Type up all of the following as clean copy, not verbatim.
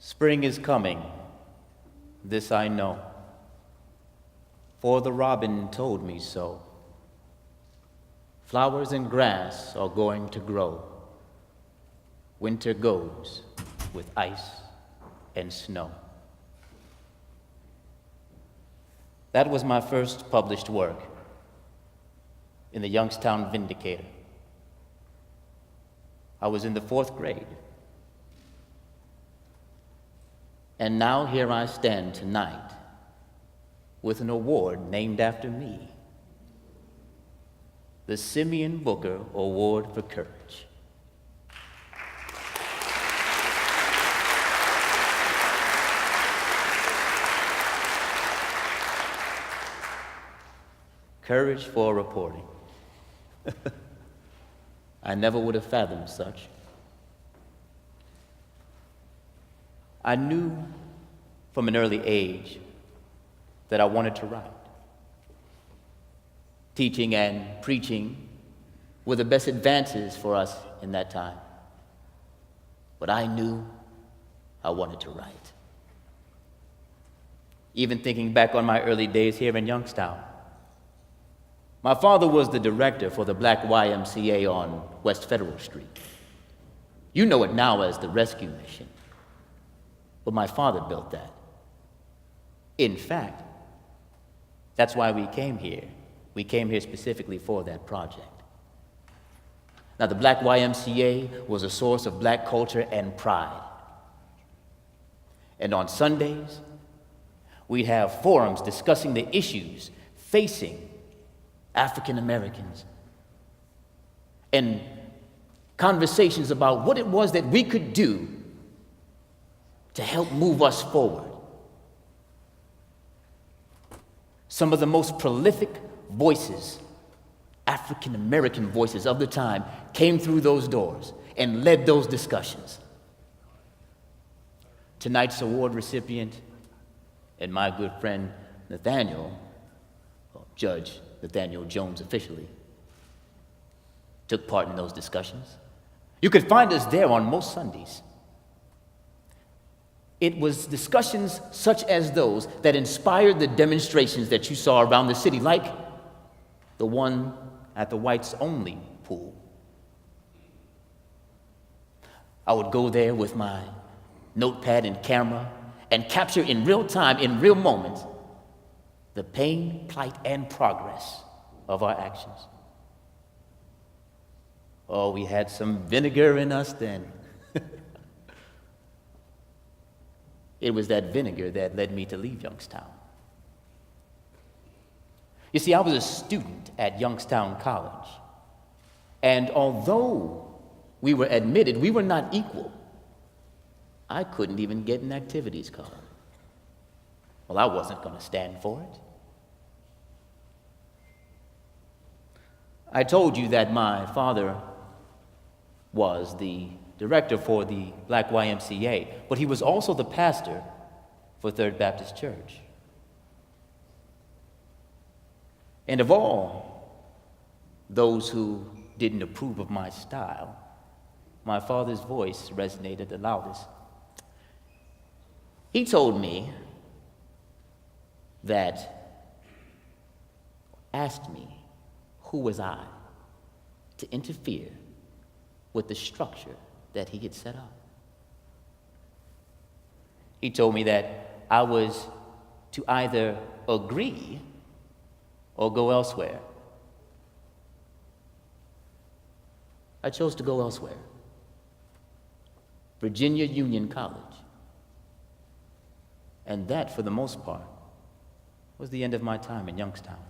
Spring is coming, this I know, for the robin told me so. Flowers and grass are going to grow. Winter goes with ice and snow. That was my first published work in the Youngstown Vindicator. I was in the 4th grade. And now here I stand tonight with an award named after me, the Simeon Booker Award for Courage. Courage for reporting. I never would have fathomed such. I knew from an early age that I wanted to write. Teaching and preaching were the best advances for us in that time. But I knew I wanted to write. Even thinking back on my early days here in Youngstown, my father was the director for the Black YMCA on West Federal Street. You know it now as the Rescue Mission, but my father built that. In fact, that's why we came here. We came here specifically for that project. Now, the Black YMCA was a source of black culture and pride. And on Sundays, we'd have forums discussing the issues facing African Americans and conversations about what it was that we could do to help move us forward. Some of the most prolific voices, African American voices of the time, came through those doors and led those discussions. Tonight's award recipient and my good friend Nathaniel, Judge Nathaniel Jones officially, took part in those discussions. You could find us there on most Sundays. It was discussions such as those that inspired the demonstrations that you saw around the city, like the one at the whites only pool. I would go there with my notepad and camera and capture in real time, in real moments, the pain, plight, and progress of our actions. Oh, we had some vinegar in us then. It was that vinegar that led me to leave Youngstown. You see, I was a student at Youngstown College, and although we were admitted, we were not equal. I couldn't even get an activities card. Well, I wasn't going to stand for it. I told you that my father was the director for the Black YMCA, but he was also the pastor for Third Baptist Church. And of all those who didn't approve of my style, my father's voice resonated the loudest. He told me asked me, who was I to interfere with the structure that he had set up? He told me that I was to either agree or go elsewhere. I chose to go elsewhere. Virginia Union College. And that, for the most part, was the end of my time in Youngstown.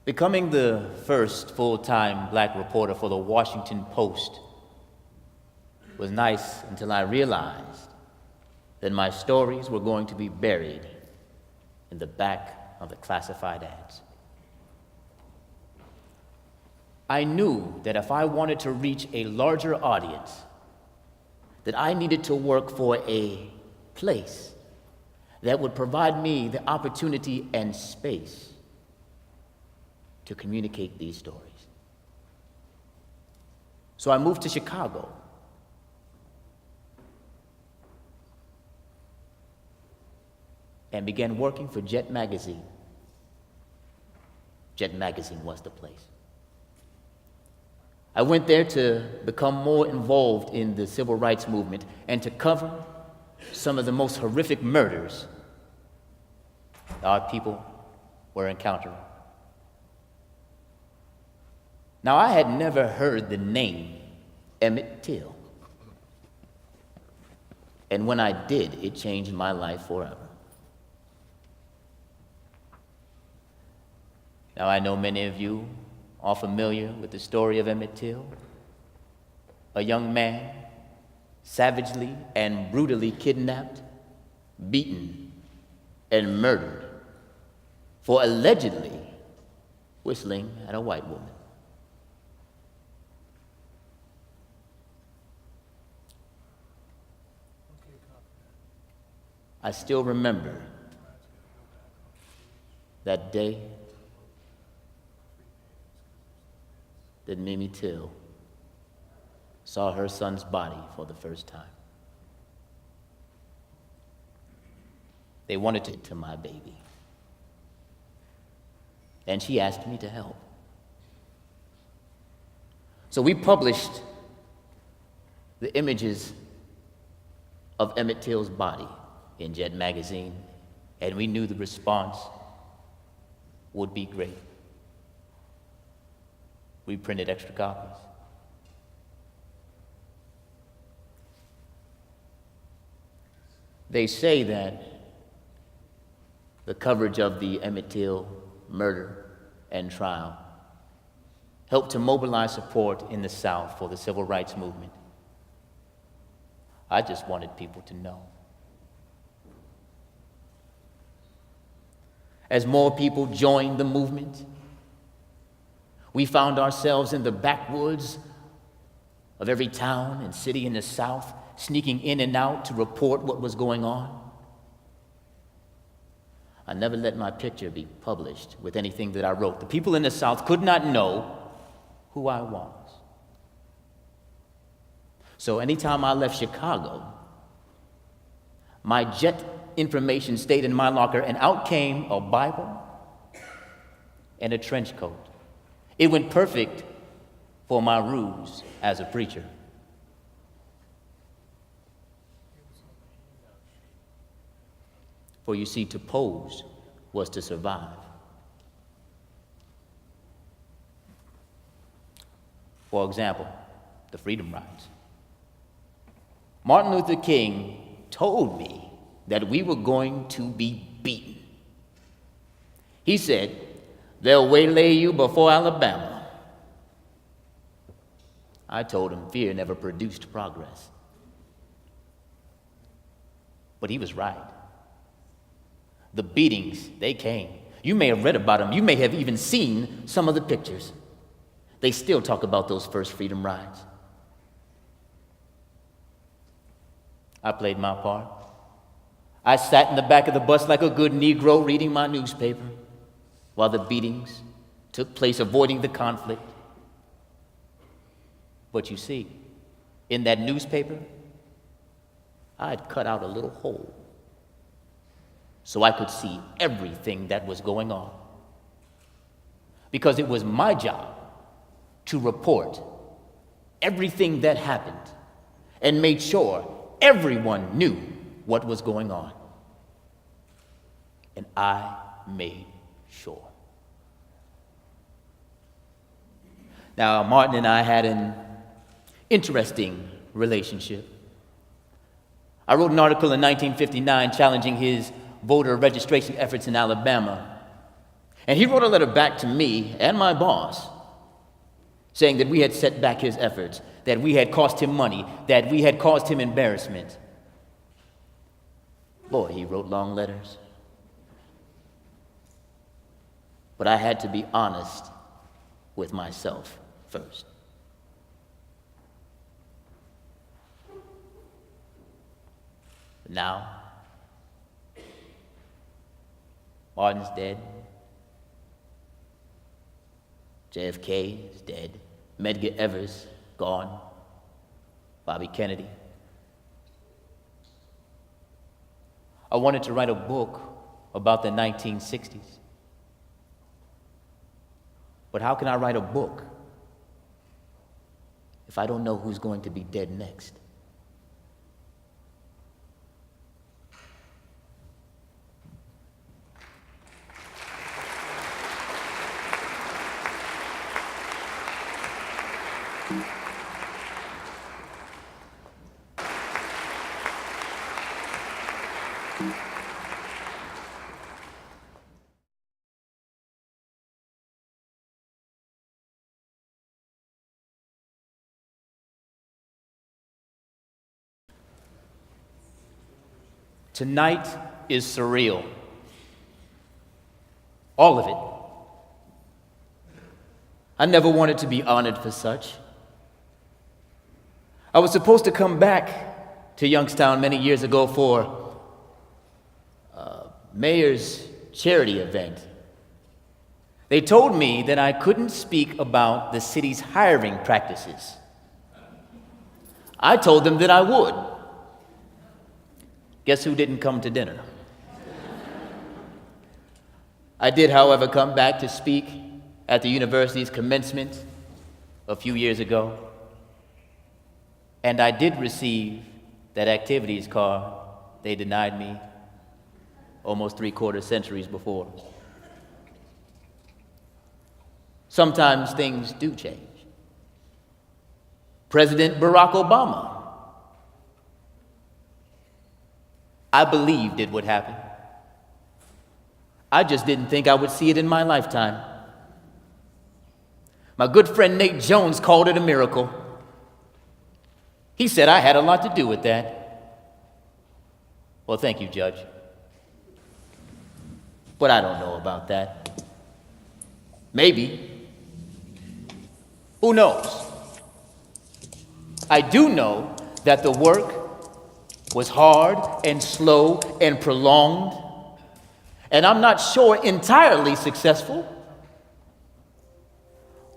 Becoming the first full-time black reporter for the Washington Post was nice until I realized that my stories were going to be buried in the back of the classified ads. I knew that if I wanted to reach a larger audience, that I needed to work for a place that would provide me the opportunity and space to communicate these stories. So I moved to Chicago. And began working for Jet Magazine. Jet Magazine was the place. I went there to become more involved in the civil rights movement and to cover some of the most horrific murders our people were encountering. Now, I had never heard the name Emmett Till. And when I did, it changed my life forever. Now, I know many of you are familiar with the story of Emmett Till, a young man savagely and brutally kidnapped, beaten, and murdered for allegedly whistling at a white woman. I still remember that day that Mimi Till saw her son's body for the first time. They wanted to my baby. And she asked me to help. So we published the images of Emmett Till's body in Jet Magazine, and we knew the response would be great. We printed extra copies. They say that the coverage of the Emmett Till murder and trial helped to mobilize support in the South for the civil rights movement. I just wanted people to know. As more people joined the movement, we found ourselves in the backwoods of every town and city in the South, sneaking in and out to report what was going on. I never let my picture be published with anything that I wrote. The people in the South could not know who I was. So anytime I left Chicago, my jet information stayed in my locker, and out came a Bible and a trench coat. It went perfect for my ruse as a preacher. For you see, to pose was to survive. For example, the Freedom Rides. Martin Luther King told me that we were going to be beaten. He said, "They'll waylay you before Alabama." I told him fear never produced progress. But he was right. The beatings, they came. You may have read about them. You may have even seen some of the pictures. They still talk about those first Freedom Rides. I played my part. I sat in the back of the bus like a good Negro reading my newspaper while the beatings took place, avoiding the conflict. But you see, in that newspaper, I had cut out a little hole so I could see everything that was going on. Because it was my job to report everything that happened and made sure everyone knew what was going on. And I made sure. Now, Martin and I had an interesting relationship. I wrote an article in 1959 challenging his voter registration efforts in Alabama. And he wrote a letter back to me and my boss saying that we had set back his efforts, that we had cost him money, that we had caused him embarrassment. Boy, he wrote long letters. But I had to be honest with myself first. Now, Martin's dead. JFK is dead. Medgar Evers, gone. Bobby Kennedy. I wanted to write a book about the 1960s. But how can I write a book if I don't know who's going to be dead next? Tonight is surreal. All of it. I never wanted to be honored for such. I was supposed to come back to Youngstown many years ago for a mayor's charity event. They told me that I couldn't speak about the city's hiring practices. I told them that I would. Guess who didn't come to dinner? I did, however, come back to speak at the university's commencement a few years ago, and I did receive that activities card they denied me almost 3/4 centuries before. Sometimes things do change. President Barack Obama, I believed it would happen. I just didn't think I would see it in my lifetime. My good friend Nate Jones called it a miracle. He said I had a lot to do with that. Well, thank you, Judge. But I don't know about that. Maybe. Who knows? I do know that the work was hard and slow and prolonged, and I'm not sure entirely successful.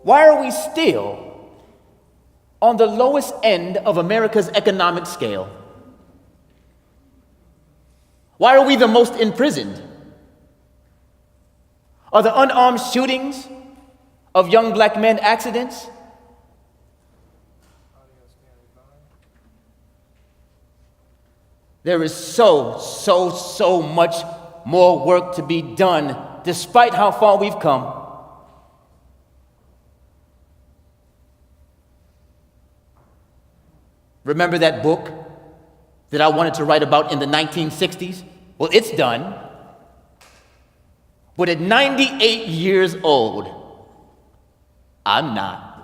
Why are we still on the lowest end of America's economic scale? Why are we the most imprisoned? Are the unarmed shootings of young black men accidents? There is so much more work to be done, despite how far we've come. Remember that book that I wanted to write about in the 1960s? Well, it's done. But at 98 years old, I'm not.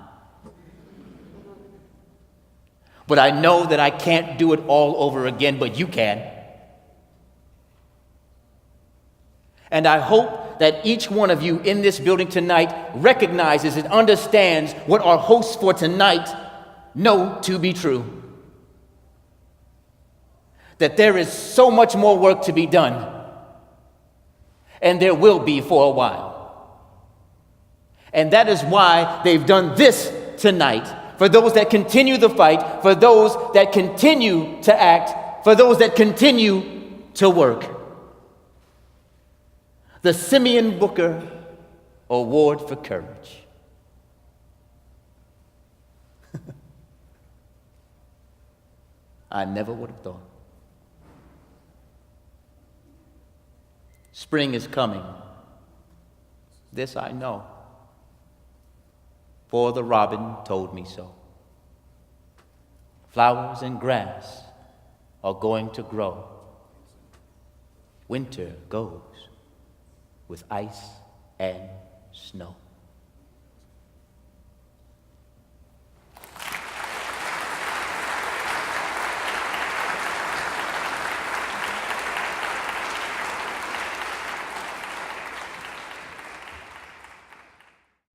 But I know that I can't do it all over again, but you can. And I hope that each one of you in this building tonight recognizes and understands what our hosts for tonight know to be true. That there is so much more work to be done, and there will be for a while. And that is why they've done this tonight. For those that continue the fight, for those that continue to act, for those that continue to work. The Simeon Booker Award for Courage. I never would have thought. Spring is coming. This I know. For the robin told me so. Flowers and grass are going to grow. Winter goes with ice and snow.